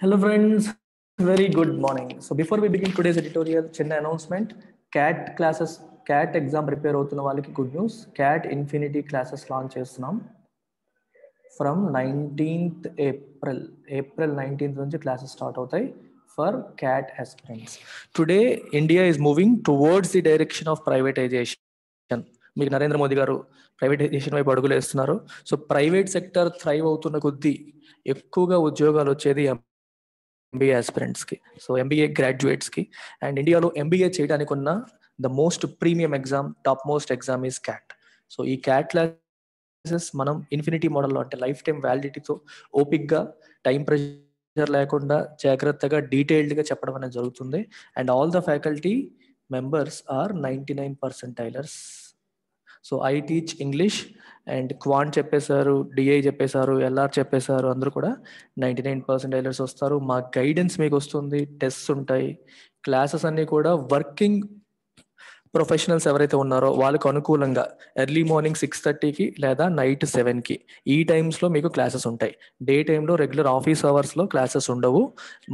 Hello friends, very good morning. So before we begin today's editorial, చిన్న announcement. CAT exam prepare అవుతున్న వాళ్ళకి good news. CAT Infinity classes launch చేస్తున్నాం from 19th April 19th నుంచి classes start అవుతాయి for CAT aspirants. Today India is moving towards the direction of privatization. మీకు నరేంద్ర మోదీ గారు privatisation వైపు అడుగులు వేస్తున్నారు. సో ప్రైవేట్ సెక్టర్ థ్రైవ్ అవుతున్న కొద్దీ ఎక్కువగా ఉద్యోగాలు వచ్చేది ఎంబీఏ ఆస్పిరెంట్స్కి, సో ఎంబీఏ గ్రాడ్యుయేట్స్కి. అండ్ ఇండియాలో ఎంబీఏ చేయడానికి ఉన్న the most premium exam, top most exam is cat. So ఈ క్యాట్ క్లాసెస్ మనం ఇన్ఫినిటీ మోడల్లో అంటే లైఫ్ టైం వ్యాలిడిటీతో ఓపిక్గా, టైం ప్రెషర్ లేకుండా జాగ్రత్తగా డీటెయిల్డ్గా చెప్పడం అనేది జరుగుతుంది. And all the faculty members are 99 percentilers. So I teach English and quant చెప్పేశారు, డిఐ చెప్పేశారు, ఎల్ఆర్ చెప్పేశారు, అందరూ కూడా 99 percentilers వస్తారు. మా గైడెన్స్ మీకు వస్తుంది, టెస్ట్స్ ఉంటాయి. క్లాసెస్ అన్నీ కూడా వర్కింగ్ ప్రొఫెషనల్స్ ఎవరైతే ఉన్నారో వాళ్ళకు అనుకూలంగా ఎర్లీ మార్నింగ్ 6:30కి లేదా నైట్ 7కి ఈ టైమ్స్లో మీకు క్లాసెస్ ఉంటాయి. డే టైంలో రెగ్యులర్ ఆఫీస్ అవర్స్లో క్లాసెస్ ఉండవు.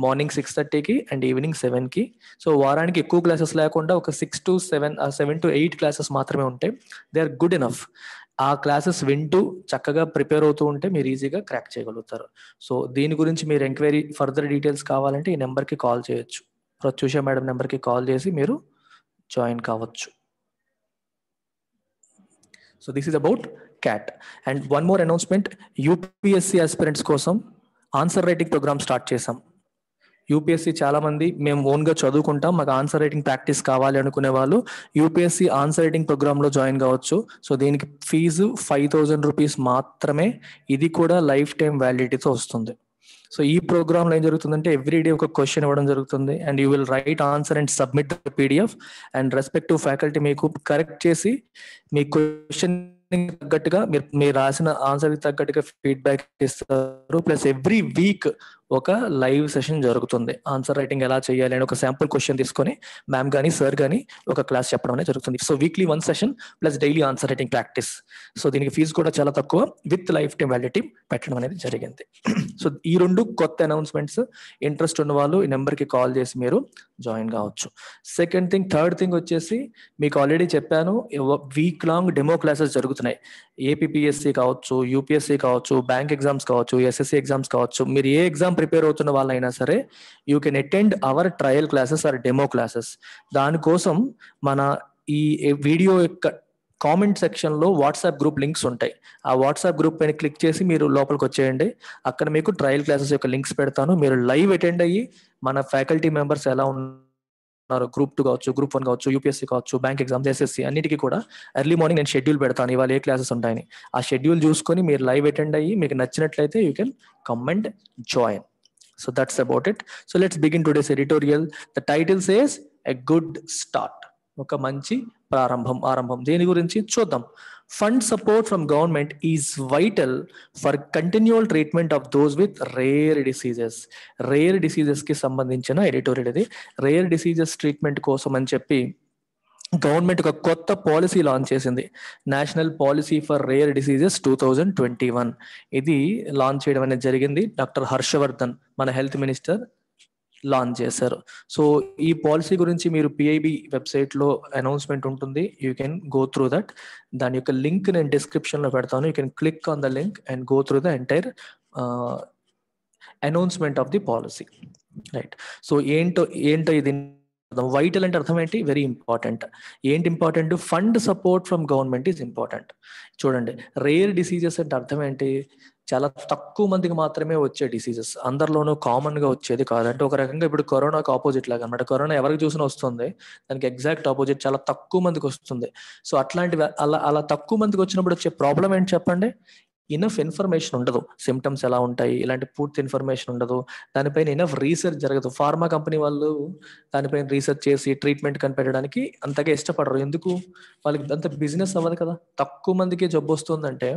మార్నింగ్ 6:30కి అండ్ ఈవినింగ్ 7కి. సో వారానికి ఎక్కువ క్లాసెస్ లేకుండా ఒక 6 to 7 to 8 క్లాసెస్ మాత్రమే ఉంటాయి. They are good enough. ఆ క్లాసెస్ వింటూ చక్కగా ప్రిపేర్ అవుతూ ఉంటే మీరు ఈజీగా క్రాక్ చేయగలుగుతారు. సో దీని గురించి మీరు ఎంక్వైరీ ఫర్దర్ డీటెయిల్స్ కావాలంటే ఈ నెంబర్కి కాల్ చేయొచ్చు. ప్రత్యూష మేడం నెంబర్కి కాల్ చేసి మీరు జాయిన్ కావచ్చు. So this is about cat. And one more announcement, UPSC aspirants కోసం ఆన్సర్ రైటింగ్ ప్రోగ్రామ్ స్టార్ట్ చేసాం. యూపీఎస్సీ చాలా మంది మేము ఓన్గా చదువుకుంటాం, మాకు ఆన్సర్ రైటింగ్ ప్రాక్టీస్ కావాలి అనుకునే వాళ్ళు యూపీఎస్సీ ఆన్సర్ రైటింగ్ ప్రోగ్రాంలో జాయిన్ కావచ్చు. సో దీనికి ఫీజు 5,000 రూపీస్ మాత్రమే. ఇది కూడా లైఫ్ టైం వ్యాలిడిటీతో వస్తుంది. సో ఈ ప్రోగ్రామ్లో ఏం జరుగుతుందంటే ఎవ్రీడే ఒక క్వశ్చన్ ఇవ్వడం జరుగుతుంది and you will write answer and submit the PDF. And respective faculty మీకు కరెక్ట్ చేసి మీ క్వశ్చన్ తగ్గట్టుగా మీరు రాసిన ఆన్సర్కి తగ్గట్టుగా ఫీడ్బ్యాక్ ఇస్తారు. ప్లస్ ఎవ్రీ వీక్ ఒక లైవ్ సెషన్ జరుగుతుంది. ఆన్సర్ రైటింగ్ ఎలా చేయాలి అని ఒక శాంపుల్ క్వశ్చన్ తీసుకొని మ్యామ్ కానీ సార్ కానీ ఒక క్లాస్ చెప్పడం అనేది జరుగుతుంది. So weekly 1 session plus daily answer writing practice. So దీనికి ఫీజు కూడా చాలా తక్కువ, విత్ లైఫ్ టైం వ్యాలిడిటీ పెట్టడం అనేది జరిగింది. సో ఈ 2 కొత్త అనౌన్స్మెంట్స్. ఇంట్రెస్ట్ ఉన్న వాళ్ళు ఈ నెంబర్కి కాల్ చేసి మీరు జాయిన్ కావచ్చు. థర్డ్ థింగ్ వచ్చేసి మీకు ఆల్రెడీ చెప్పాను, వీక్ లాంగ్ డెమో క్లాసెస్ జరుగుతున్నాయి. ఏపీఎస్సీ కావచ్చు, యూపీఎస్సీ కావచ్చు, బ్యాంక్ ఎగ్జామ్స్ కావచ్చు, ఎస్ఎస్సీ ఎగ్జామ్స్ కావచ్చు, మీరు ఏ ఎగ్జామ్ ప్రిపేర్ అవుతున్న వాళ్ళైనా సరే you can attend our trial classes or demo classes. దానికోసం మన ఈ వీడియో యొక్క కామెంట్ సెక్షన్లో వాట్సాప్ గ్రూప్ లింక్స్ ఉంటాయి. ఆ వాట్సాప్ గ్రూప్ పైన క్లిక్ చేసి మీరు లోపలికి వచ్చేయండి. అక్కడ మీకు ట్రయల్ క్లాసెస్ యొక్క లింక్స్ పెడతాను. మీరు లైవ్ అటెండ్ అయ్యి మన ఫ్యాకల్టీ మెంబర్స్ ఎలా ఉన్నారు, గ్రూప్ 2 కావచ్చు, గ్రూప్ 1 కావచ్చు, యూపీఎస్సీ కావచ్చు, బ్యాంక్ ఎగ్జామ్స్, ఎస్ఎస్సీ అన్నిటికీ కూడా ఎర్లీ మార్నింగ్ నేను షెడ్యూల్ పెడతాను, ఇవాళ ఏ క్లాసెస్ ఉంటాయని. ఆ షెడ్యూల్ చూసుకొని మీరు లైవ్ అటెండ్ అయ్యి మీకు నచ్చినట్లయితే you can come and join. So that's about it. So let's begin today's editorial. The title says a good start. ఒక మంచి ఆరంభం. దేని గురించి చూద్దాం. Fund support from government is vital for continual treatment of those with rare diseases కి సంబంధించిన editorial ఇది. Rare diseases treatment కోసం అని చెప్పి గవర్నమెంట్ ఒక కొత్త పాలసీ లాంచ్ చేసింది, national policy for rare diseases 2021. ఇది లాంచ్ చేయడం అనేది జరిగింది. డాక్టర్ హర్షవర్ధన్ మన హెల్త్ మినిస్టర్ లాంచ్ చేశారు. సో ఈ పాలసీ గురించి మీరు పిఐబి వెబ్సైట్లో అనౌన్స్మెంట్ ఉంటుంది, you can go through that. దాని యొక్క లింక్ నేను డిస్క్రిప్షన్లో పెడతాను. You can click on the link and go through the entire announcement of the policy. Right. So ఏంటో ఇది వైటల్ అంటే అర్థం ఏంటి? Very important. ఏంటి important? Fund support from government is important. చూడండి, రేర్ డిసీజెస్ అంటే అర్థం ఏంటి? చాలా తక్కువ మందికి మాత్రమే వచ్చే డిసీజెస్, అందరిలోనూ కామన్ గా వచ్చేది కాదంటే ఒక రకంగా ఇప్పుడు కరోనాకు ఆపోజిట్ లాగా అనమాట. కరోనా ఎవరికి చూసినా వస్తుంది, దానికి ఎగ్జాక్ట్ ఆపోజిట్ చాలా తక్కువ మందికి వస్తుంది. సో అట్లాంటివి అలా తక్కువ మందికి వచ్చినప్పుడు వచ్చే ప్రాబ్లం ఏంటి చెప్పండి? ఇనఫ్ ఇన్ఫర్మేషన్ ఉండదు. సిమ్టమ్స్ ఎలా ఉంటాయి ఇలాంటి పూర్తి ఇన్ఫర్మేషన్ ఉండదు. దానిపైన ఇనఫ్ రీసెర్చ్ జరగదు. ఫార్మా కంపెనీ వాళ్ళు దానిపైన రీసెర్చ్ చేసి ట్రీట్మెంట్ కనిపెట్టడానికి అంతగా ఇష్టపడరు. ఎందుకు? వాళ్ళకి అంత బిజినెస్ అవ్వదు కదా. తక్కువ మందికి జబ్బు వస్తుందంటే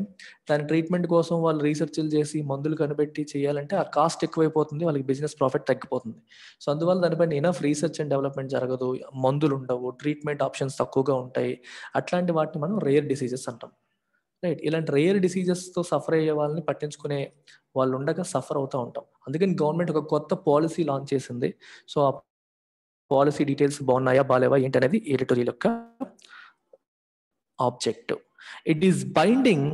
దాని ట్రీట్మెంట్ కోసం వాళ్ళు రీసెర్చ్లు చేసి మందులు కనిపెట్టి చేయాలంటే ఆ కాస్ట్ ఎక్కువైపోతుంది, వాళ్ళకి బిజినెస్ ప్రాఫిట్ తగ్గిపోతుంది. సో అందువల్ల దానిపైన ఇనఫ్ రీసెర్చ్ అండ్ డెవలప్మెంట్ జరగదు, మందులు ఉండవు, ట్రీట్మెంట్ ఆప్షన్స్ తక్కువగా ఉంటాయి. అట్లాంటి వాటిని మనం రేర్ డిసీజెస్ అంటాం. రైట్. ఇలాంటి రేర్ డిసీజెస్ తో సఫర్ అయ్యే వాళ్ళని పట్టించుకునే వాళ్ళు ఉండగా సఫర్ అవుతూ ఉంటాం. అందుకని గవర్నమెంట్ ఒక కొత్త పాలసీ లాంచ్ చేసింది. సో ఆ పాలసీ డీటెయిల్స్ బాగున్నాయా బాలేవా ఏంటి అనేది ఎడిటోరియల్ యొక్క objective. It is binding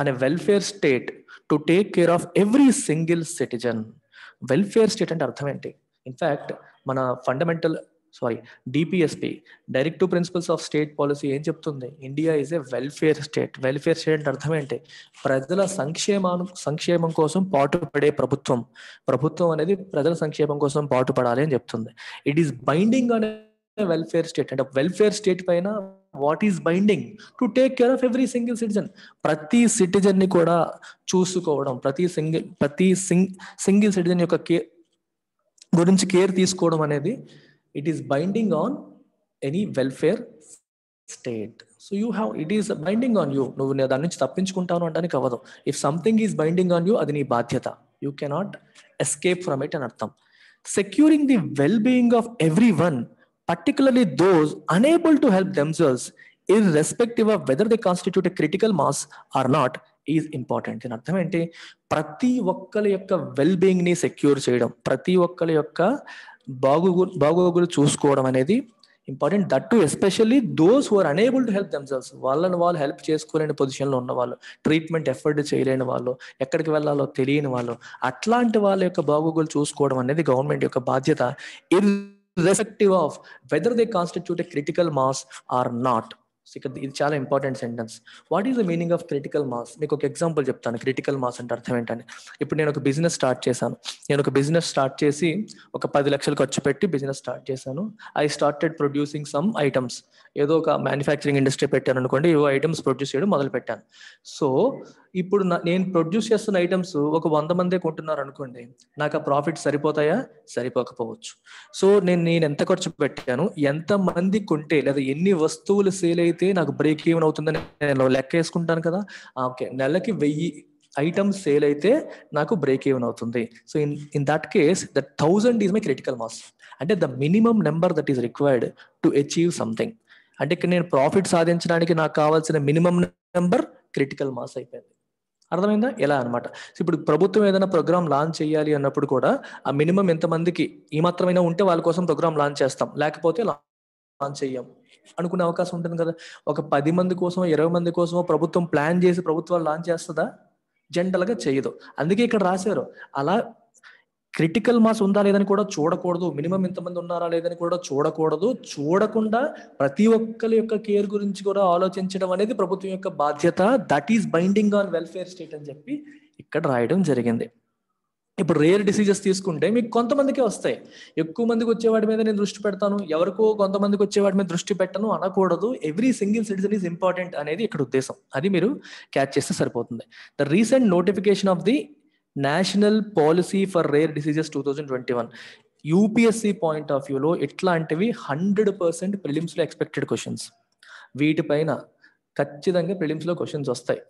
on a welfare state to take care of every single citizen. Welfare state అంటే అర్థం ఏంటి? ఇన్ఫాక్ట్ మన DPSP, directive principles of state policy ఏం చెప్తుంది? India is a welfare state. Welfare state అంటే అర్థం ఏంటి? ప్రజల సంక్షేమం కోసం పాటుపడే ప్రభుత్వం. ప్రభుత్వం అనేది ప్రజల సంక్షేమం కోసం పాటుపడాలి అని చెప్తుంది. It is binding on welfare state. అంటే వెల్ఫేర్ స్టేట్ పైన what is binding? To take care of every single citizen. ప్రతి సిటిజన్ ని కూడా చూసుకోవడం, ప్రతి సింగిల్ సిటిజన్ యొక్క గురించి కేర్ తీసుకోవడం అనేది it is binding on any welfare state. So it is binding on you. నువ్వు దాని నుంచి తప్పించుకుంటాను అంటానికి అవ్వదు. If something is binding on you, అది నీ బాధ్యత. You cannot escape from it అని అర్థం. Securing the well being of every one, particularly those unable to help themselves, irrespective of whether they constitute a critical mass or not, is important. దీని అర్థం ఏంటి? ప్రతి ఒక్కరి యొక్క వెల్ బీయింగ్ ని secure చేయడం, ప్రతి ఒక్కరి యొక్క బాగోగులు చూసుకోవడం అనేది important. That to especially those who are unable to help themselves. వాళ్ళని వాళ్ళు హెల్ప్ చేసుకోలేని పొజిషన్లో ఉన్న వాళ్ళు, ట్రీట్మెంట్ ఎఫర్ట్ చేయలేని వాళ్ళు, ఎక్కడికి వెళ్ళాలో తెలియని వాళ్ళు, అట్లాంటి వాళ్ళ యొక్క బాగోగులు చూసుకోవడం అనేది గవర్నమెంట్ యొక్క బాధ్యత, irrespective of whether they constitute a critical mass or not. ఇది చాలా important sentence. What is the meaning of critical mass? మీకు ఒక ఎగ్జాంపుల్ చెప్తాను. క్రిటికల్ మాస్ అంటే అర్థం ఏంటని. ఇప్పుడు నేను ఒక బిజినెస్ స్టార్ట్ చేశాను. నేను ఒక బిజినెస్ స్టార్ట్ చేసి ఒక 10 లక్షలు ఖర్చు పెట్టి బిజినెస్ స్టార్ట్ చేశాను. I started producing some items. ఏదో ఒక మ్యానుఫ్యాక్చరింగ్ ఇండస్ట్రీ పెట్టాను అనుకోండి, ఏవో ఐటమ్స్ ప్రొడ్యూస్ చేయడం మొదలు పెట్టాను. సో ఇప్పుడు నేను ప్రొడ్యూస్ చేస్తున్న ఐటమ్స్ ఒక 100 మందే కొంటున్నారు అనుకోండి, నాకు ఆ ప్రాఫిట్ సరిపోతాయా? సరిపోకపోవచ్చు. సో నేను ఎంత ఖర్చు పెట్టాను, ఎంత మంది కొంటే లేదా ఎన్ని వస్తువులు సేల్ అయితే నాకు బ్రేక్ ఈవెన్ అవుతుందని నేను లెక్క వేసుకుంటాను కదా. ఓకే, నెలకి 1000 ఐటమ్స్ సేల్ అయితే నాకు బ్రేక్ ఈవెన్ అవుతుంది. So in that case the 1000 is my critical mass. అంటే the minimum number that is required to achieve something. అంటే ఇక్కడ నేను ప్రాఫిట్ సాధించడానికి నాకు కావాల్సిన మినిమం నెంబర్ క్రిటికల్ మాస్ అయిపోయింది. అర్థమైందా? ఎలా అనమాట. ఇప్పుడు ప్రభుత్వం ఏదైనా ప్రోగ్రామ్ లాంచ్ చేయాలి అన్నప్పుడు కూడా ఆ మినిమం ఎంతమందికి ఈ మాత్రమైనా ఉంటే వాళ్ళ కోసం ప్రోగ్రామ్ లాంచ్ చేస్తాం, లేకపోతే లాంచ్ చెయ్యం అనుకునే అవకాశం ఉంటుంది కదా. ఒక 10 మంది కోసమో 20 మంది కోసమో ప్రభుత్వం ప్లాన్ చేసి ప్రభుత్వాలు లాంచ్ చేస్తుందా? జనరల్ గా చేయదు. అందుకే ఇక్కడ రాశారు అలా క్రిటికల్ మాస్ ఉందా లేదని కూడా చూడకూడదు, మినిమం ఎంతమంది ఉన్నారా లేదని కూడా చూడకూడదు. చూడకుండా ప్రతి ఒక్కరి యొక్క కేర్ గురించి కూడా ఆలోచించడం అనేది ప్రభుత్వం యొక్క బాధ్యత. That is binding on welfare state అని చెప్పి ఇక్కడ రాయడం జరిగింది. ఇప్పుడు రేర్ డిసీజెస్ తీసుకుంటే మీకు కొంతమందికే వస్తాయి, ఎక్కువ మందికి వచ్చేవాడి మీద నేను దృష్టి పెడతాను, ఎవరికో కొంతమందికి వచ్చేవాడి మీద దృష్టి పెట్టను అనకూడదు. Every single citizen is important అనేది ఇక్కడ ఉద్దేశం. అది మీరు క్యాచ్ చేస్తే సరిపోతుంది. The recent notification of the national policy for rare diseases 2021 UPSC point of వ్యూలో ఇట్లాంటివి 100% ప్రిలిమ్స్ లో ఎక్స్పెక్టెడ్ క్వశ్చన్స్. వీటిపైన ఖచ్చితంగా ప్రిలిమ్స్ లో క్వశ్చన్స్ వస్తాయి.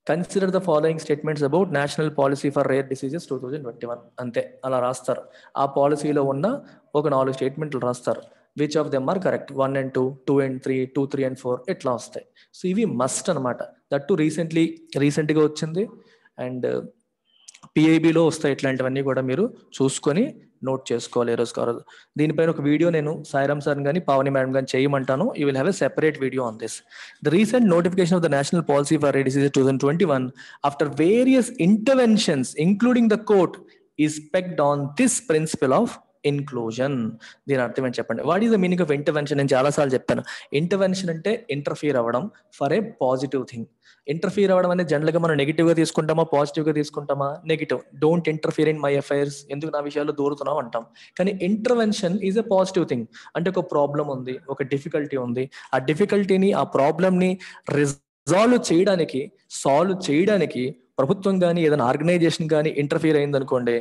Consider the following statements about national policy for rare diseases 2021. అంతే, అలా రాస్తారు. ఆ పాలసీలో ఉన్న ఒక 4 స్టేట్మెంట్లు రాస్తారు. Which of them are correct, 1 and 2, 2 and 3, 2, 3 and 4 ఇట్లా వస్తాయి. సో ఇవి మస్ట్ అనమాట. దట్ టు రీసెంట్గా వచ్చింది. అండ్ పిఐబిలో వస్తాయి. ఇట్లాంటివన్నీ కూడా మీరు చూసుకొని నోట్ చేసుకోవాలి ఏ రోజు కాదు. దీనిపైన ఒక వీడియో నేను సాయిరామ్ సార్ కానీ పావని మేడం కానీ చేయమంటాను. You will have a separate video on this. The recent notification of the national policy for rare diseases 2021 after various interventions including the court is pegged on this principle of inclusion. దీని అర్థం ఏంటి చెప్పండి? What is the meaning of intervention? నేను చాలాసార్లు చెప్పాను. Intervention అంటే interfere అవ్వడం for a positive thing. Interfere అవ్వడం అనేది జనరల్ గా మనం నెగిటివ్ గా తీసుకుంటామా, పాజిటివ్ గా తీసుకుంటామా? Negative. Don't interfere in my affairs, ఎందుకు నా విషయాల్లో దూరుతున్నావు అంటాం. కానీ intervention is a positive thing. అంటే ఒక ప్రాబ్లం ఉంది, ఒక డిఫికల్టీ ఉంది, ఆ డిఫికల్టీని ఆ ప్రాబ్లమ్ని సాల్వ్ చేయడానికి ప్రభుత్వం కానీ ఏదైనా ఆర్గనైజేషన్ కానీ ఇంటర్ఫియర్ అయింది అనుకోండి,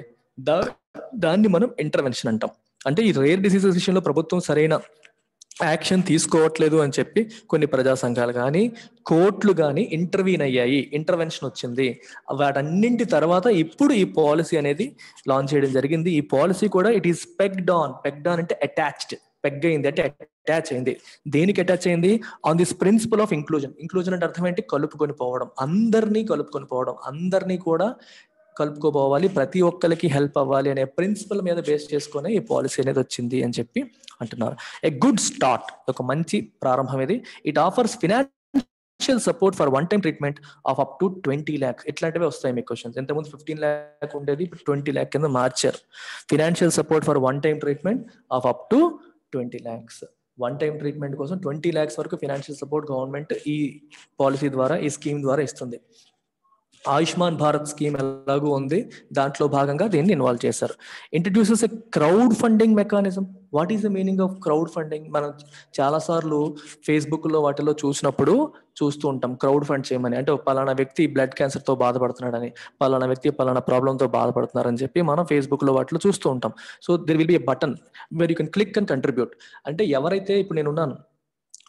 దాన్ని మనం ఇంటర్వెన్షన్ అంటాం. అంటే ఈ రేర్ డిసీజెస్ విషయంలో ప్రభుత్వం సరైన యాక్షన్ తీసుకోవట్లేదు అని చెప్పి కొన్ని ప్రజా సంఘాలు కానీ కోర్టులు కానీ ఇంటర్వ్యూన్ అయ్యాయి, ఇంటర్వెన్షన్ వచ్చింది. వాటన్నింటి తర్వాత ఇప్పుడు ఈ పాలసీ అనేది లాంచ్ చేయడం జరిగింది. ఈ పాలసీ కూడా ఇట్ ఈస్ పెగ్డ్ ఆన్ అంటే అటాచ్డ్, పెగ్ అయింది అంటే అటాచ్ అయింది. దేనికి అటాచ్ అయింది? On this principle of inclusion. Inclusion అంటే అర్థం ఏంటి? కలుపుకొని పోవడం, అందరినీ కలుపుకొని పోవడం, అందరినీ కూడా కలుపుకోపోవాలి, ప్రతి ఒక్కరికి హెల్ప్ అవ్వాలి అనే ప్రిన్సిపల్ మీద బేస్ చేసుకుని ఈ పాలసీ అనేది వచ్చింది అని చెప్పి అంటున్నారు. ఏ గుడ్ స్టార్ట్, ఒక మంచి ప్రారంభం ఇది. It offers financial support for one time treatment of up to 20 lakhs. ఇట్లాంటివే వస్తాయి మీకు క్వశ్చన్స్. ఇంతకుముందు 15 lakh ఉండేది, ఇప్పుడు 20 lakh కింద మార్చారు. Financial support for one time treatment of up to 20 lakhs. One time treatment కోసం 20 lakhs వరకు ఫినాన్షియల్ సపోర్ట్ గవర్నమెంట్ ఈ పాలసీ ద్వారా, ఈ స్కీమ్ ద్వారా ఇస్తుంది. ఆయుష్మాన్ భారత్ స్కీమ్ ఎలాగూ ఉంది, దాంట్లో భాగంగా దీన్ని ఇన్వాల్వ్ చేశారు. Introduces a crowd funding mechanism. What is the meaning of crowd funding? మనం చాలాసార్లు ఫేస్బుక్లో వాటిలో చూస్తూ ఉంటాం క్రౌడ్ ఫండ్ చేయమని. అంటే పలానా వ్యక్తి బ్లడ్ క్యాన్సర్తో బాధపడుతున్నాడని, పలానా వ్యక్తి పలానా ప్రాబ్లంతో బాధపడుతున్నారని చెప్పి మనం ఫేస్బుక్లో వాటిలో చూస్తూ ఉంటాం. So there will be a button where you can click and contribute. అంటే ఎవరైతే, ఇప్పుడు నేనున్నాను,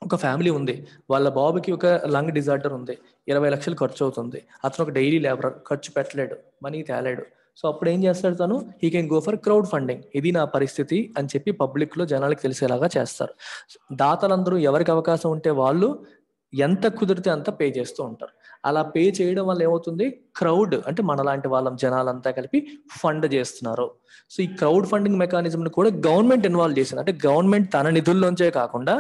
ఒక ఫ్యామిలీ ఉంది, వాళ్ళ బాబుకి ఒక లంగ్ డిజార్డర్ ఉంది, 20 లక్షలు ఖర్చు అవుతుంది, అతను ఒక డైలీ లేబరర్, ఖర్చు పెట్టలేడు, మనీ తేలేడు. సో అప్పుడు ఏం చేస్తాడు తను? He can go for crowd funding. ఇది నా పరిస్థితి అని చెప్పి పబ్లిక్లో జనాలకు తెలిసేలాగా చేస్తారు. దాతలందరూ ఎవరికి అవకాశం ఉంటే వాళ్ళు ఎంత కుదిరితే అంత పే చేస్తూ ఉంటారు. అలా పే చేయడం వల్ల ఏమవుతుంది? క్రౌడ్ అంటే మనలాంటి వాళ్ళం, జనాలంతా కలిపి ఫండ్ చేస్తున్నారు. సో ఈ క్రౌడ్ ఫండింగ్ మెకానిజంని కూడా గవర్నమెంట్ ఇన్వాల్వ్ చేసింది. అంటే గవర్నమెంట్ తన నిధుల్లోంచే కాకుండా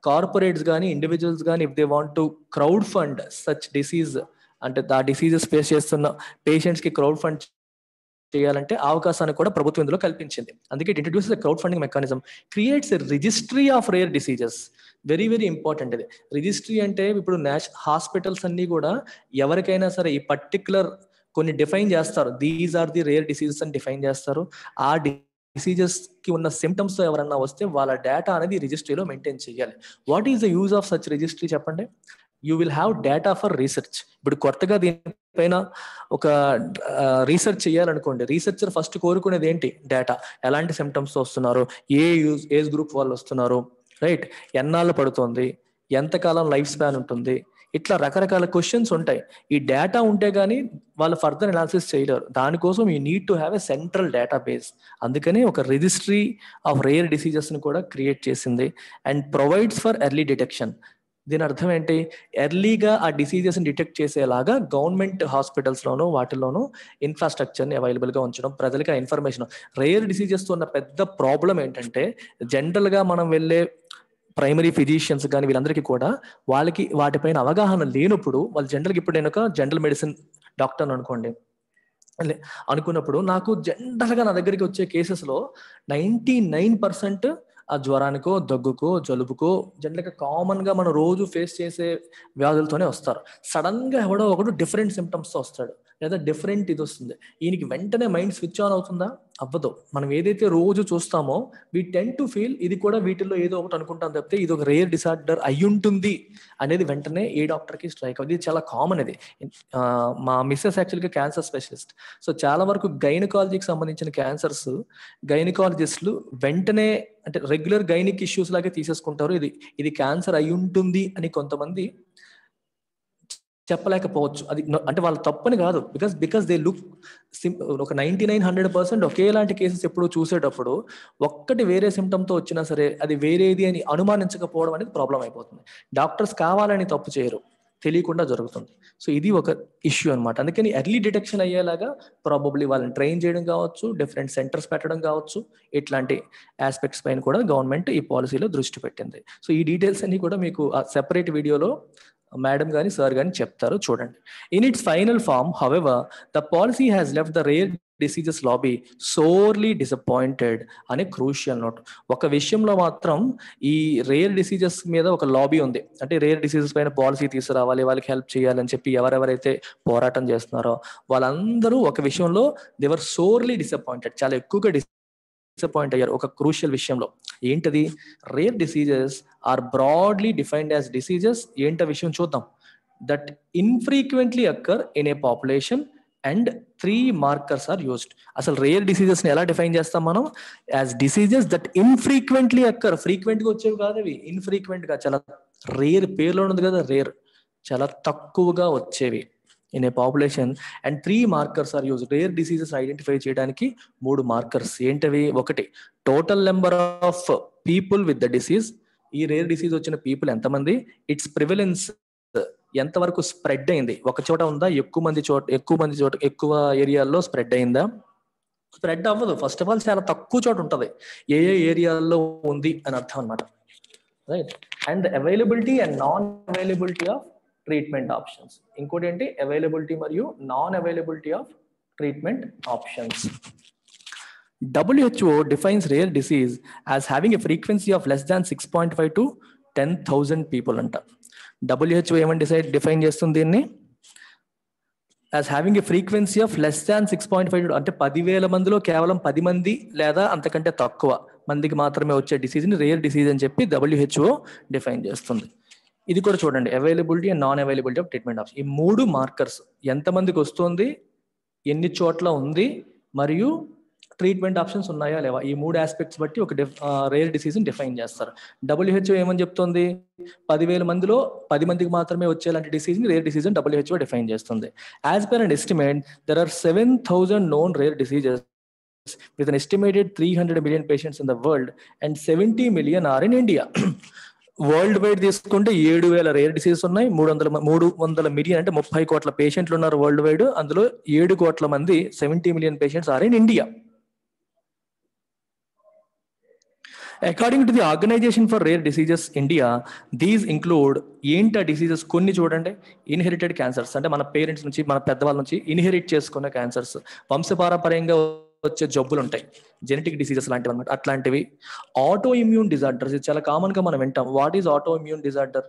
కార్పొరేట్స్ కానీ, ఇండివిజువల్స్ కానీ, if they want to crowd fund such disease, అంటే ఆ డిసీజెస్ ఫేస్ చేస్తున్న పేషెంట్స్ కి క్రౌడ్ ఫండ్ చేయాలంటే అవకాశాన్ని కూడా ప్రభుత్వం ఇందులో కల్పించింది. అందుకే it introduces a crowd funding mechanism, creates a registry of rare diseases. Very very important ఇది. రిజిస్ట్రీ అంటే ఇప్పుడు హాస్పిటల్స్ అన్ని కూడా ఎవరికైనా సరే ఈ పర్టికులర్ కొన్ని డిఫైన్ చేస్తారు, these are the rare diseases అని డిఫైన్ చేస్తారు. ఆ డిసీజెస్ కి ఉన్న సిమ్టమ్స్ తో ఎవరన్నా వస్తే వాళ్ళ డేటా అనేది రిజిస్ట్రీలో మెయింటైన్ చేయాలి. What is the use of such registry చెప్పండి? You will have data for research. ఇప్పుడు కొత్తగా దీనిపైన ఒక రీసెర్చ్ చేయాలనుకోండి, రీసెర్చర్ ఫస్ట్ కోరుకునేది ఏంటి? డేటా. ఎలాంటి సిమ్టమ్స్ తో వస్తున్నారు, ఏజ్ గ్రూప్ వాళ్ళు వస్తున్నారు, రైట్, ఎన్నాళ్ళు పడుతుంది, ఎంతకాలం లైఫ్ స్పాన్ ఉంటుంది, ఇట్లా రకరకాల క్వశ్చన్స్ ఉంటాయి. ఈ డేటా ఉంటే గానీ వాళ్ళు ఫర్దర్ అనాలిసిస్ చేయలేరు. దానికోసం you need to have a central data base. అందుకని ఒక రిజిస్ట్రీ ఆఫ్ రేర్ డిసీజెస్ ని కూడా క్రియేట్ చేసింది. And provides for early detection. దీని అర్థం ఏంటి? ఎర్లీగా ఆ డిసీజెస్ ని డిటెక్ట్ చేసేలాగా గవర్నమెంట్ హాస్పిటల్స్ లోను వాటిల్లోనూ ఇన్ఫ్రాస్ట్రక్చర్ ని అవైలబుల్ గా ఉంచడం, ప్రజలకి ఆ ఇన్ఫర్మేషన్. రేర్ డిసీజెస్ తో ఉన్న పెద్ద ప్రాబ్లం ఏంటంటే, జనరల్ గా మనం వెళ్ళే ప్రైమరీ ఫిజిషియన్స్ కానీ వీళ్ళందరికీ కూడా వాళ్ళకి వాటిపైన అవగాహన లేనప్పుడు, వాళ్ళు జనరల్గా, ఇప్పుడు నేను ఒక జనరల్ మెడిసిన్ డాక్టర్ అనుకోండి, అనుకున్నప్పుడు నాకు జనరల్గా నా దగ్గరికి వచ్చే కేసెస్లో 99% ఆ జ్వరానికో, దగ్గుకో, జలుబుకో, జనరల్గా కామన్గా మనం రోజు ఫేస్ చేసే వ్యాధులతోనే వస్తారు. సడన్గా ఎవడో ఒకడు డిఫరెంట్ సిమ్టమ్స్తో వస్తాడు, లేదా డిఫరెంట్ ఇది వస్తుంది. ఈయనకి వెంటనే మైండ్ స్విచ్ ఆన్ అవుతుందా? అవ్వదు. మనం ఏదైతే రోజు చూస్తామో వీ టెన్ టు ఫీల్ ఇది కూడా వీటిల్లో ఏదో ఒకటి అనుకుంటాం తప్పితే ఇది ఒక రేర్ డిసార్డర్ అయి ఉంటుంది అనేది వెంటనే ఏ డాక్టర్కి స్ట్రైక్ అవుతుంది. ఇది చాలా కామన్. ఇది మా మిస్సెస్ యాక్చువల్గా క్యాన్సర్ స్పెషలిస్ట్. సో చాలా వరకు గైనకాలజీకి సంబంధించిన క్యాన్సర్స్ గైనకాలజిస్టులు వెంటనే, అంటే రెగ్యులర్ గైనిక్ ఇష్యూస్ లాగే తీసేసుకుంటారు. ఇది క్యాన్సర్ అయి ఉంటుంది అని కొంతమంది చెప్పలేకపోవచ్చు. అది అంటే వాళ్ళ తప్పని కాదు, బికాస్ దే లుక్ ఒక 99-100% ఒకేలాంటి కేసెస్ ఎప్పుడు చూసేటప్పుడు ఒక్కటి వేరే సిమ్టమ్తో వచ్చినా సరే అది వేరేది అని అనుమానించకపోవడం అనేది ప్రాబ్లం అయిపోతుంది. డాక్టర్స్ కావాలని తప్పు చేయరు, తెలియకుండా జరుగుతుంది. సో ఇది ఒక ఇష్యూ అనమాట. అందుకని ఎర్లీ డిటెక్షన్ అయ్యేలాగా ప్రాబబ్లీ వాళ్ళని ట్రైన్ చేయడం కావచ్చు, డిఫరెంట్ సెంటర్స్ పెట్టడం కావచ్చు, ఇట్లాంటి ఆస్పెక్ట్స్ పైన కూడా గవర్నమెంట్ ఈ పాలసీలో దృష్టి పెట్టింది. సో ఈ డీటెయిల్స్ అన్ని కూడా మీకు సెపరేట్ వీడియోలో మేడం గాని సార్ గాని చెప్తారు, చూడండి. In its final form, however, the policy has left the rare diseases lobby sorely disappointed అనే క్రూషియల్ నోట్. ఒక విషయంలో మాత్రం ఈ రేర్ డిసీజెస్ మీద ఒక లాబీ ఉంది. అంటే రేర్ డిసీజెస్ పైన పాలసీ తీసుకురావాలి, వాళ్ళకి హెల్ప్ చేయాలని చెప్పి ఎవరెవరైతే పోరాటం చేస్తున్నారో వాళ్ళందరూ ఒక విషయంలో దే వర్ సోర్లీ డిసప్పాయింటెడ్, చాలా ఎక్కువగా డిసప్పాయింట్ అయ్యారు ఒక క్రూషియల్ విషయంలో. ఏంటది? Rare diseases are broadly defined as diseases. ఏంట విషయం చూద్దాం. That infrequently occur in a population and 3 markers are used. అసలు రేర్ డిసీజెస్ ని ఎలా డిఫైన్ చేస్తాం మనం? As diseases that infrequently occur. Frequent గా వచ్చేవి కాదు అవి, ఇన్ఫ్రీక్వెంట్ గా, చాలా రేర్, పేరులో ఉంది కదా రేర్, చాలా తక్కువగా వచ్చేవి in a population. And 3 markers are use. Rare diseases identify చేయడానికి 3 మార్కర్స్. ఏంటవి? ఒకటి, total number of people with the disease. ఈ రేర్ డిసీజ్ వచ్చిన పీపుల్ ఎంతమంది, ఇట్స్ ప్రివిలెన్స్ ఎంతవరకు స్ప్రెడ్ అయింది, ఒక చోట ఉందా, ఎక్కువ ఏరియాల్లో స్ప్రెడ్ అయిందా? స్ప్రెడ్ అవ్వదు. ఫస్ట్ ఆఫ్ ఆల్ చాలా తక్కువ చోట ఉంటుంది. ఏ ఏరియాల్లో ఉంది అని అర్థం అనమాట, right? And availability and non availability of treatment options. ఇంకోటి ఏంటి, అవైలబిలిటీ మరియు non availability of treatment options. WHO defines rare disease as having a frequency of less than 6.5 to 10,000 people అంట. WHO ఏమని డిఫైన్ చేస్తుంది దీన్ని? As having a frequency of less than 6.5, అంటే 10,000 మందిలో కేవలం 10 మంది లేదా అంతకంటే తక్కువ మందికి మాత్రమే వచ్చే డిసీజ్ని రేర్ డిసీజ్ అని చెప్పి WHO డిఫైన్ చేస్తుంది. ఇది కూడా చూడండి, availability and non availability of treatment option. ఈ 3 మార్కర్స్, ఎంతమందికి వస్తుంది, ఎన్ని చోట్ల ఉంది, మరియు ట్రీట్మెంట్ ఆప్షన్స్ ఉన్నాయా లేవా, ఈ 3 ఆస్పెక్ట్స్ బట్టి ఒక రేర్ డిసీజ్ని డిఫైన్ చేస్తారు. WHO ఏమని చెప్తుంది, 10,000 మందిలో 10 మందికి మాత్రమే వచ్చేలాంటి డిసీజ్ని రేర్ డిసీజ్ అని WHO డిఫైన్ చేస్తుంది. As per and estimate, there are 7,000 known rare diseases with an estimated 300 million patients in the world and 70 million are in India. World wide తీసుకుంటే 7,000 రేర్ డిసీజెస్ ఉన్నాయి, 300 మిలియన్ అంటే 30 కోట్ల పేషెంట్లు ఉన్నారు world wide. అందులో 7 కోట్ల మంది, 70 million patients are in India. According to the Organization for Rare Diseases India, these include ఏంటా డిసీజెస్, కొన్ని చూడండి. ఇన్హెరిటెడ్ క్యాన్సర్స్, అంటే మన పేరెంట్స్ నుంచి, మన పెద్దవాళ్ళ నుంచి ఇన్హెరిట్ చేసుకున్న క్యాన్సర్స్, వంశపారపర్యంగా వచ్చే జబ్బులు ఉంటాయి, జెనెటిక్ డిసీజెస్ లాంటివి అనమాట, అట్లాంటివి. ఆటో ఇమ్యూన్ డిజార్డర్స్, ఇది చాలా కామన్ గా మనం వింటాం. What is auto immune disorder?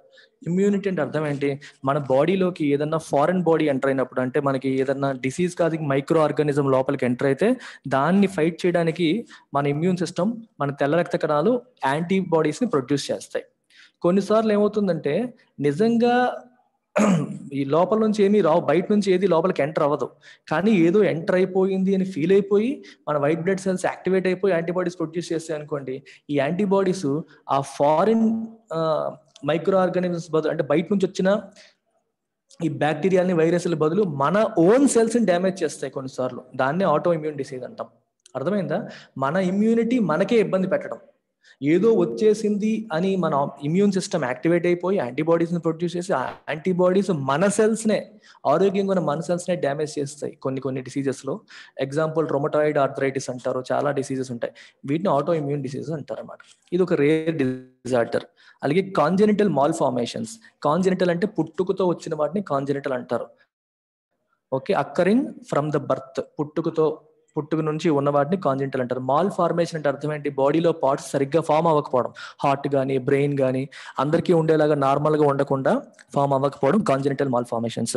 Immunity అంటే అర్థం ఏంటి, మన బాడీలోకి ఏదన్నా ఫారెన్ బాడీ ఎంటర్ అయినప్పుడు, అంటే మనకి ఏదన్నా డిసీజ్ కాదు మైక్రో ఆర్గానిజం లోపలికి ఎంటర్ అయితే దాన్ని ఫైట్ చేయడానికి మన ఇమ్యూన్ సిస్టమ్, మన తెల్ల రక్త కణాలు యాంటీబాడీస్ ని ప్రొడ్యూస్ చేస్తాయి. కొన్నిసార్లు ఏమవుతుందంటే నిజంగా ఈ లోపల నుంచి ఏమీ రావు, బయట నుంచి ఏది లోపలికి ఎంటర్ అవ్వదు, కానీ ఏదో ఎంటర్ అయిపోయింది అని ఫీల్ అయిపోయి మన వైట్ బ్లడ్ సెల్స్ యాక్టివేట్ అయిపోయి యాంటీబాడీస్ ప్రొడ్యూస్ చేస్తాయి అనుకోండి. ఈ యాంటీబాడీస్ ఆ ఫారిన్ మైక్రో ఆర్గానిజమ్స్ బదులు, అంటే బయట నుంచి వచ్చిన ఈ బ్యాక్టీరియాని, వైరస్ల బదులు మన ఓన్ సెల్స్ ని డ్యామేజ్ చేస్తాయి కొన్నిసార్లు. దాన్నే ఆటో ఇమ్యూన్ డిసీజ్ అంటాం. అర్థమైందా? మన ఇమ్యూనిటీ మనకే ఇబ్బంది పెట్టడం, ఏదో వచ్చేసింది అని మన ఇమ్యూన్ సిస్టమ్ యాక్టివేట్ అయిపోయి యాంటీబాడీస్ ని ప్రొడ్యూస్ చేసి ఆ యాంటీబాడీస్ మన సెల్స్ నే, ఆరోగ్యంగా ఉన్న మన సెల్స్ నే డ్యామేజ్ చేస్తాయి కొన్ని డిసీజెస్ లో. ఎగ్జాంపుల్ రొమటాయిడ్ ఆర్థరైటిస్ అంటారు, చాలా డిసీజెస్ ఉంటాయి, వీటిని ఆటో ఇమ్యూన్ డిసీజెస్ అంటారు అన్నమాట. ఇది ఒక రేర్ డిజార్డర్. అలాగే కాంజెనిటల్ మాల్ ఫార్మేషన్స్, కాంజెనిటల్ అంటే పుట్టుకతో వచ్చిన వాటిని కాంజెనిటల్ అంటారు. Okay, occurring from the birth, పుట్టుక నుంచి ఉన్న వాటిని కాంజెనిటల్ అంటారు. మాల్ ఫార్మేషన్ అంటే అర్థం ఏంటి, బాడీలో పార్ట్స్ సరిగ్గా ఫామ్ అవ్వకపోవడం, హార్ట్ కానీ బ్రెయిన్ కానీ అందరికీ ఉండేలాగా నార్మల్ గా ఉండకుండా ఫామ్ అవ్వకపోవడం కాంజెనిటల్ మాల్ ఫార్మేషన్స్.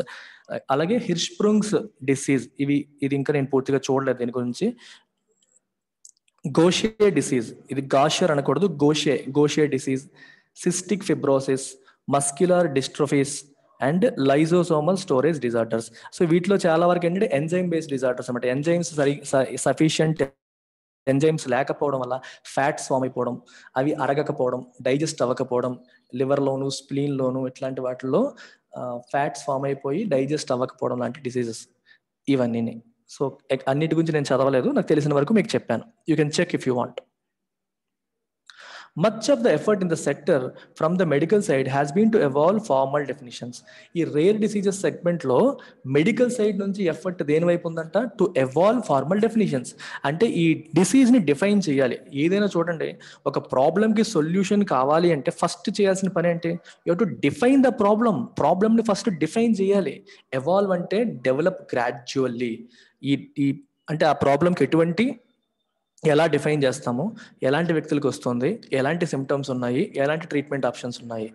అలాగే హిర్ష్స్ప్రుంగ్స్ డిసీజ్, ఇది ఇంకా నేను పూర్తిగా చూడలేదు దీని గురించి. గోషే డిసీజ్, ఇది గాషర్ అనకూడదు, Gaucher disease. Cystic fibrosis, muscular dystrophies and lysosomal storage disorders. So వీటిలో చాలా వరకు ఏంటంటే ఎంజైమ్ బేస్డ్ డిజార్డర్స్ అనమాట. ఎంజైమ్స్ సఫిషియంట్ ఎంజైమ్స్ లేకపోవడం వల్ల ఫ్యాట్స్ ఫామ్ అయిపోవడం, అవి అరగకపోవడం, డైజెస్ట్ అవ్వకపోవడం, లివర్లోను స్ప్లీన్లోను ఇట్లాంటి వాటిల్లో ఫ్యాట్స్ ఫామ్ అయిపోయి డైజెస్ట్ అవ్వకపోవడం లాంటి డిసీజెస్ ఇవన్నీ. సో అన్నిటి గురించి నేను చదవలేదు, నాకు తెలిసిన వరకు మీకు చెప్పాను. You can check if you want. Much of the effort in the sector from the medical side has been to evolve formal definitions. ఈ రేర్ డిసీజెస్ సెగ్మెంట్ లో మెడికల్ సైడ్ నుంచి ఎఫర్ట్ దేని వైపు ఉందంట, టు ఎవాల్వ్ ఫార్మల్ డెఫినిషన్స్. అంటే ఈ disease ని define చేయాలి. ఏదైనా చూడండి, ఒక ప్రాబ్లమ్ కి సొల్యూషన్ కావాలి అంటే ఫస్ట్ చేయాల్సిన పని ఏంటి, you have to define the problem ని ఫస్ట్ డిఫైన్ చేయాలి. ఎవాల్వ్ అంటే డెవలప్ గ్రాడ్యువల్లీ. ఈ అంటే ఆ ప్రాబ్లంకి ఎలా డిఫైన్ చేస్తాము, ఎలాంటి వ్యక్తులకు వస్తుంది, ఎలాంటి సిమ్టమ్స్ ఉన్నాయి, ఎలాంటి ట్రీట్మెంట్ ఆప్షన్స్ ఉన్నాయి,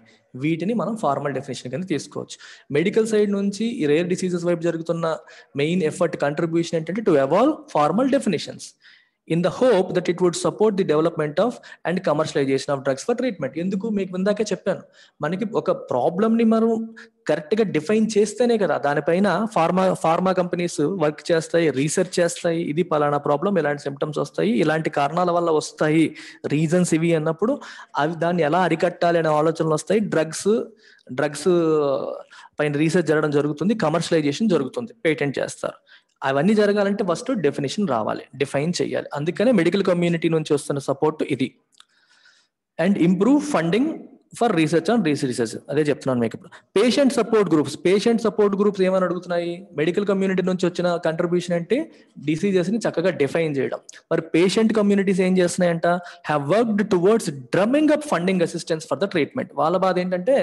వీటిని మనం ఫార్మల్ డెఫినేషన్ కింద తీసుకోవచ్చు. మెడికల్ సైడ్ నుంచి ఈ రేర్ డిసీజెస్ వైపు జరుగుతున్న మెయిన్ ఎఫర్ట్ కంట్రిబ్యూషన్ ఏంటంటే to evolve formal definitions in the hope that it would support the development of and commercialization of drugs for treatment. ఎందుకు మీకు ఇందాకే చెప్పాను, మనకి ఒక ప్రాబ్లమ్ ని మనం కరెక్ట్ గా డిఫైన్ చేస్తేనే కదా దానిపైన ఫార్మా కంపెనీస్ వర్క్ చేస్తాయి, రీసెర్చ్ చేస్తాయి. ఇది పలానా ప్రాబ్లం, ఇలాంటి సిమ్టమ్స్ వస్తాయి, ఇలాంటి కారణాల వల్ల వస్తాయి, రీజన్స్ ఇవి అన్నప్పుడు అవి దాన్ని ఎలా అరికట్టాలి అనే ఆలోచనలు వస్తాయి. డ్రగ్స్ పైన రీసెర్చ్ జరగడం జరుగుతుంది, కమర్షియలైజేషన్ జరుగుతుంది, పేటెంట్ చేస్తారు. అవన్నీ జరగాలంటే ఫస్ట్ డెఫినేషన్ రావాలి, డిఫైన్ చేయాలి. అందుకనే మెడికల్ కమ్యూనిటీ నుంచి వస్తున్న సపోర్ట్ ఇది. And improve funding for research on research అదే చెప్తున్నాను మీకు. పేషెంట్ సపోర్ట్ గ్రూప్స్ ఏమని అడుగుతున్నాయి? మెడికల్ కమ్యూనిటీ నుంచి వచ్చిన కంట్రిబ్యూషన్ అంటే డిసీజెస్ ని చక్కగా డిఫైన్ చేయడం. మరి పేషెంట్ కమ్యూనిటీస్ ఏం చేస్తున్నాయంట? Have worked towards drumming up funding assistance for the treatment. వాళ్ళ బాధ ఏంటంటే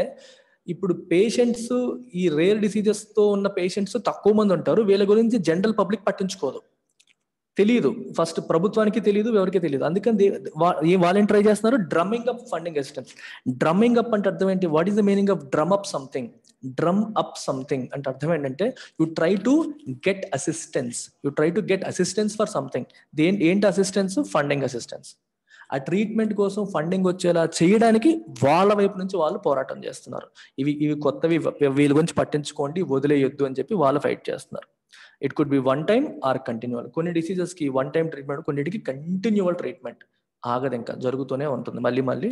ఇప్పుడు పేషెంట్స్, ఈ రేర్ డిసీజెస్ తో ఉన్న పేషెంట్స్ తక్కువ మంది ఉంటారు, వీళ్ళ గురించి జనరల్ పబ్లిక్ పట్టించుకోదు, తెలియదు, ఫస్ట్ ప్రభుత్వానికి తెలియదు, ఎవరికి తెలియదు. అందుకని వాళ్ళని ట్రై చేస్తున్నారు drumming up funding assistance. Drumming up అంటే అర్థం ఏంటి? What is the meaning of drum up something? Drum up something అంటే అర్థం ఏంటంటే you try to get assistance for something. ఏంటి అసిస్టెన్స్? Funding assistance. ఆ ట్రీట్మెంట్ కోసం ఫండింగ్ వచ్చేలా చేయడానికి వాళ్ళ వైపు నుంచి వాళ్ళు పోరాటం చేస్తున్నారు. ఇవి కొత్తవి, వీళ్ళ గురించి పట్టించుకోండి, వదిలేయొద్దు అని చెప్పి వాళ్ళు ఫైట్ చేస్తున్నారు. It could be one time or continual. కొన్ని డిసీజెస్ కి వన్ టైం ట్రీట్మెంట్, కొన్నిటికి కంటిన్యూవల్ ట్రీట్మెంట్, ఆగదు, ఇంకా జరుగుతూనే ఉంటుంది, మళ్ళీ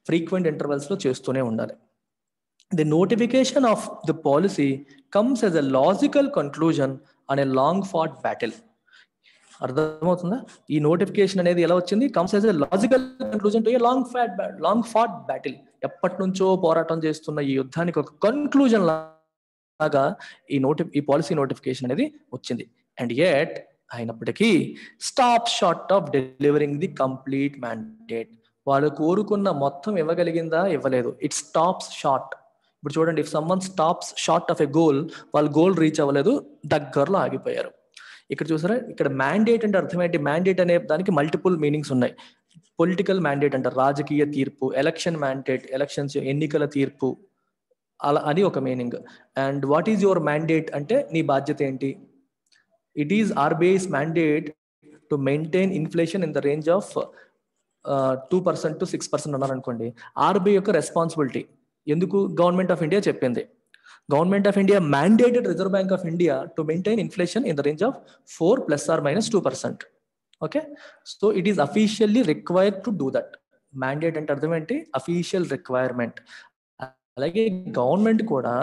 ఫ్రీక్వెంట్ ఇంటర్వెల్స్ లో చేస్తూనే ఉండాలి. The notification of the policy comes as a logical conclusion on a long fought battle. అర్థమవుతుందా? ఈ నోటిఫికేషన్ అనేది ఎలా వచ్చింది? Comes as a logical conclusion to a long fought battle. ఎప్పటి నుంచో పోరాటం చేస్తున్న ఈ యుద్ధానికి ఒక కన్క్లూజన్ లాగా ఈ పాలసీ నోటిఫికేషన్ అనేది వచ్చింది. అండ్ యెట్ అయినప్పటికీ stop short of delivering the complete mandate. వాళ్ళు కోరుకున్న మొత్తం ఇవ్వగలిగిందా? ఇవ్వలేదు. It stops short. ఇప్పుడు చూడండి, if someone stops short of a goal, వాళ్ళు గోల్ రీచ్ అవ్వలేదు, దగ్గరలో ఆగిపోయారు. ఇక్కడ చూసారా, ఇక్కడ మ్యాండేట్ అంటే అర్థం ఏంటి? మ్యాండేట్ అనే దానికి మల్టిపుల్ మీనింగ్స్ ఉన్నాయి. పొలిటికల్ మ్యాండేట్ అంటారు, రాజకీయ తీర్పు. ఎలక్షన్ మ్యాండేట్, ఎలక్షన్స్, ఎన్నికల తీర్పు, అలా అని ఒక meaning. And what is your mandate అంటే నీ బాధ్యత ఏంటి? It is RBI's mandate to maintain inflation in the range of 2% to 6% అన్నారు అనుకోండి. ఆర్బీఐ యొక్క రెస్పాన్సిబిలిటీ ఎందుకు? గవర్నమెంట్ ఆఫ్ ఇండియా చెప్పింది. Government of India mandated reserve bank of India to maintain inflation in the range of 4 ± 2%. Okay, so it is officially required to do that. Mandate అంటే అర్థం ఏంటి? Official requirement. అలాగే government కూడా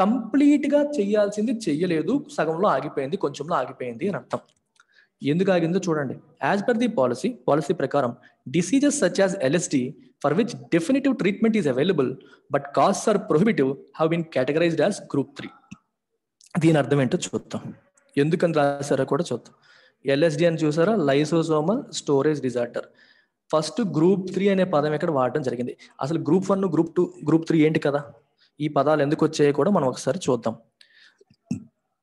complete గా చెయ్యాల్సింది చెయ్యలేదు, సగంలో ఆగిపోయింది, కొంచెంలో ఆగిపోయింది అని అర్థం. ఎందుకు ఆగిందో చూడండి. యాజ్ పర్ ది పాలసీ ప్రకారం diseases such as LSD for which definitive treatment is available but costs are prohibitive have been categorised as group 3. దీని అర్థం ఏంటో చూద్దాం, ఎందుకని రాశారో కూడా చూద్దాం. LSD అని చూసారా, lysosomal storage disorder. First group 3 అనే పదం ఇక్కడ వాడడం జరిగింది. అసలు గ్రూప్ 1, గ్రూప్ 2, గ్రూప్ 3 ఏంటి కదా? ఈ పదాలు ఎందుకు వచ్చాయో కూడా మనం ఒకసారి చూద్దాం.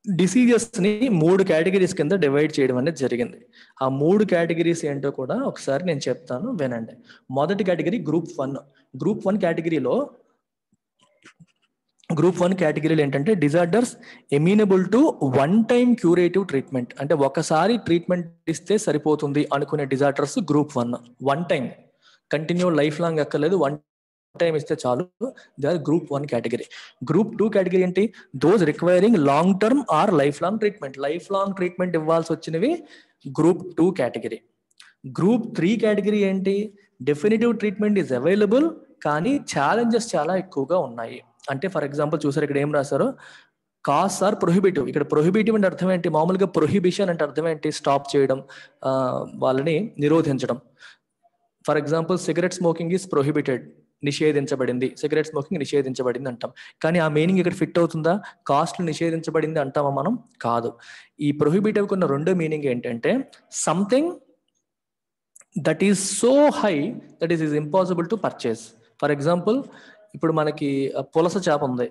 డిసీజెస్ ని 3 కేటగిరీస్ కింద డివైడ్ చేయడం అనేది జరిగింది. ఆ 3 కేటగిరీస్ ఏంటో కూడా ఒకసారి నేను చెప్తాను, వినండి. మొదటి కేటగిరీ గ్రూప్ 1. గ్రూప్ 1 కేటగిరీలో ఏంటంటే disorders amenable to one time curative treatment. అంటే ఒకసారి ట్రీట్మెంట్ ఇస్తే సరిపోతుంది అనుకునే disorders group 1. One time, continue life long ఎక్కర్లేదు, వన్ టైం ఇస్తే చాలు, they are group 1 category. Group 2 category ఏంటి? Those requiring long term or life long treatment. Life long treatment ఇవ్వాల్సి వచ్చినవి గ్రూప్ 2 కేటగిరీ. గ్రూప్ 3 కేటగిరీ ఏంటి? డెఫినిటివ్ ట్రీట్మెంట్ ఈజ్ అవైలబుల్ కానీ challenges చాలా ఎక్కువగా ఉన్నాయి. అంటే ఫర్ ఎగ్జాంపుల్ చూసారు, ఇక్కడ ఏం రాశారు? Cost are prohibitive. ఇక్కడ ప్రొహిబిటివ్ అంటే అర్థం ఏంటి? మామూలుగా ప్రొహిబిషన్ అంటే అర్థం ఏంటి? స్టాప్ చేయడం, వాళ్ళని నిరోధించడం. For example cigarette smoking is prohibited, నిషేధించబడింది, సిగరెట్ స్మోకింగ్ నిషేధించబడింది అంటాం. కానీ ఆ మీనింగ్ ఇక్కడ ఫిట్ అవుతుందా? కాస్ట్ నిషేధించబడింది అంటామా మనం? కాదు. ఈ ప్రొహిబిటివ్ కున్న రెండో మీనింగ్ ఏంటంటే something that is so high that is impossible to purchase. For example ఇప్పుడు మనకి పులస చేప ఉంది.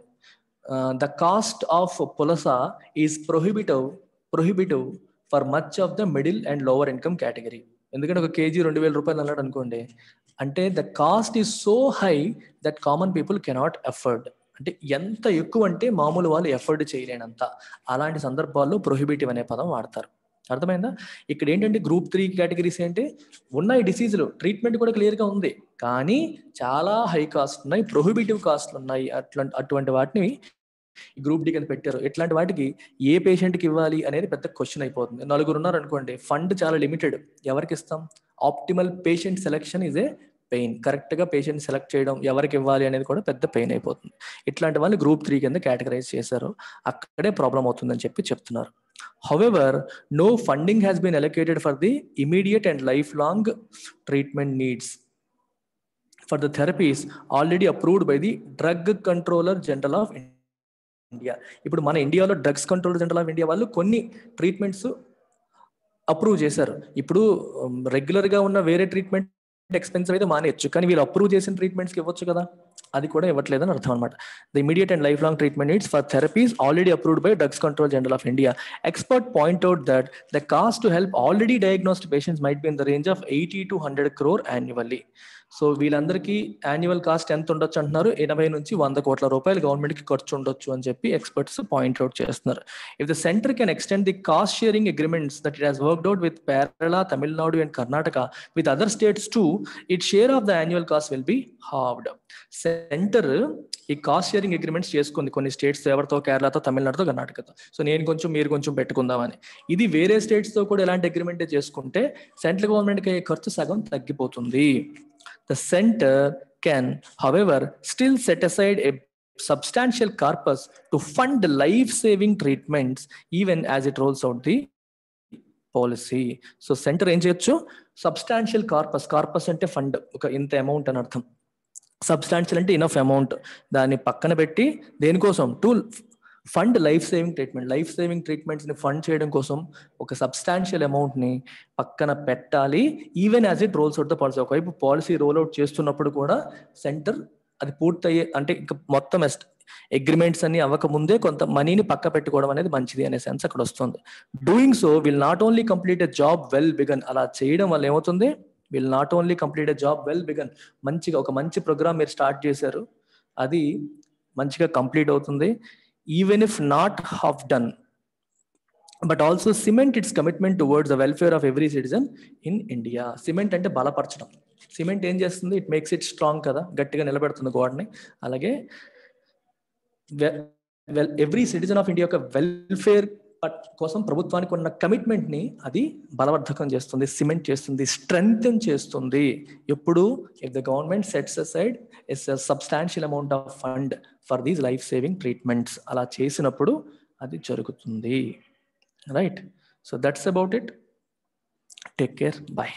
ద కాస్ట్ ఆఫ్ పులస is prohibitive for much of the middle and lower income category. ఎందుకంటే ఒక కేజీ 2,000 రూపాయలు అన్నాడు అనుకోండి, అంటే the cost is so high that common people cannot afford. అంటే ఎంత ఎక్కువ అంటే మామూలు వాళ్ళు ఎఫర్డ్ చేయలేనంత. అలాంటి సందర్భాల్లో ప్రొహిబిటివ్ అనే పదం వాడతారు. అర్థమైందా? ఇక్కడ ఏంటంటే గ్రూప్ 3 కేటగిరీస్ ఏంటి? ఉన్నాయి డిసీజులు, ట్రీట్మెంట్ కూడా క్లియర్గా ఉంది, కానీ చాలా హై కాస్ట్ ఉన్నాయి, ప్రొహిబిటివ్ కాస్ట్లు ఉన్నాయి. అటువంటి వాటిని గ్రూప్ డి కింద పెట్టారు. ఇట్లాంటి వాటికి ఏ పేషెంట్కి ఇవ్వాలి అనేది పెద్ద క్వశ్చన్ అయిపోతుంది. 4 ఉన్నారు అనుకోండి, ఫండ్ చాలా లిమిటెడ్, ఎవరికి ఇస్తాం? Optimal patient selection is a pain. కరెక్ట్గా పేషెంట్ సెలెక్ట్ చేయడం, ఎవరికి ఇవ్వాలి అనేది కూడా పెద్ద పెయిన్ అయిపోతుంది. ఇట్లాంటి వాళ్ళు గ్రూప్ 3 కింద కేటగరైజ్ చేశారు. అక్కడే ప్రాబ్లం అవుతుందని చెప్తున్నారు. However, no funding has been allocated for the immediate and lifelong treatment needs. for the therapies already approved by the Drug Controller General of India. ఇప్పుడు మన ఇండియాలో drugs controller general of India వాళ్ళు కొన్ని treatments approve చేశారు. ఇప్పుడు రెగ్యులర్గా ఉన్న వేరే ట్రీట్మెంట్ ఎక్స్పెన్సివ్ అయితే మానేయచ్చు, కానీ వీళ్ళు అప్రూవ్ చేసిన ట్రీట్మెంట్స్కి ఇవ్వచ్చు కదా, అది కూడా ఇవ్వట్లేదని అర్థం అనమాట. The immediate and life long treatment needs for therapies already approved by drugs control general of India. Expert point out that the cost to help already diagnosed patients might be in the range of 80 to 100 crore annually. So వీళ్ళందరికీ annual cost ఎంత ఉండొచ్చు అంటున్నారు, 80 నుంచి 100 కోట్ల రూపాయలు గవర్నమెంట్కి ఖర్చు ఉండొచ్చు అని చెప్పి ఎక్స్పర్ట్స్ పాయింట్ అవుట్ చేస్తున్నారు. If the centre can extend the cost sharing agreements that it has worked out with Kerala, Tamil Nadu and Karnataka with other states to it share of the annual cost will be హావ్డ్. Centre ఈ cost sharing agreements చేసుకుంది కొన్ని states, ఎవరితో, కేరళతో, తమిళనాడుతో, కర్ణాటకతో. So నేను కొంచెం మీరు కొంచెం పెట్టుకుందామని. ఇది వేరే స్టేట్స్తో కూడా ఎలాంటి అగ్రిమెంట్ చేసుకుంటే సెంట్రల్ గవర్నమెంట్కి అయ్యే ఖర్చు సగం తగ్గిపోతుంది. The center can, however, still set aside a substantial corpus to fund life-saving treatments even as it rolls out the policy. So center ఏం చేయొచ్చు, సబ్స్టాన్షియల్ కార్పస్ అంటే ఫండ్, ఒక ఇంత అమౌంట్ అని అర్థం. సబ్స్టాన్షియల్ అంటే ఇనఫ్ అమౌంట్, దాన్ని పక్కన పెట్టి దేనికోసం, టు ఫండ్ లైఫ్ సేవింగ్ ట్రీట్మెంట్స్ని ఫండ్ చేయడం కోసం ఒక సబ్స్టాన్షియల్ అమౌంట్ని పక్కన పెట్టాలి. Even as it rolls out the policy. ఒకవైపు పాలసీ రోల్ అవుట్ చేస్తున్నప్పుడు కూడా సెంటర్ అది పూర్తయ్యే, అంటే ఇంకా మొత్తం అగ్రిమెంట్స్ అన్ని అవ్వకముందే కొంత మనీని పక్క పెట్టుకోవడం అనేది మంచిది అనే సెన్స్ అక్కడ వస్తుంది. Doing so will not only complete a job well began. అలా చేయడం వల్ల ఏమవుతుంది, will not only complete a job well began. మంచిగా ఒక మంచి ప్రోగ్రామ్ మీరు స్టార్ట్ చేశారు, అది మంచిగా కంప్లీట్ అవుతుంది. Even if not half done, but also cement its commitment towards the welfare of every citizen in India. Cement అంటే బలపరచడం. సిమెంట్ ఏం చేస్తుంది, ఇట్ మేక్స్ ఇట్ స్ట్రాంగ్ కదా, గట్టిగా నిలబెడుతుంది గోడని. అలాగే ఎవ్రీ సిటిజన్ ఆఫ్ ఇండియా యొక్క వెల్ఫేర్ కోసం ప్రభుత్వానికి ఉన్న కమిట్మెంట్ ని అది బలవర్ధకం చేస్తుంది, సిమెంట్ చేస్తుంది, స్ట్రెంగ్తెన్ చేస్తుంది. ఎప్పుడు, if the government sets aside a substantial amount of fund for these life saving treatments, అలా చేసినప్పుడు అది జరుగుతుంది. Right, so that's about it. Take care, bye.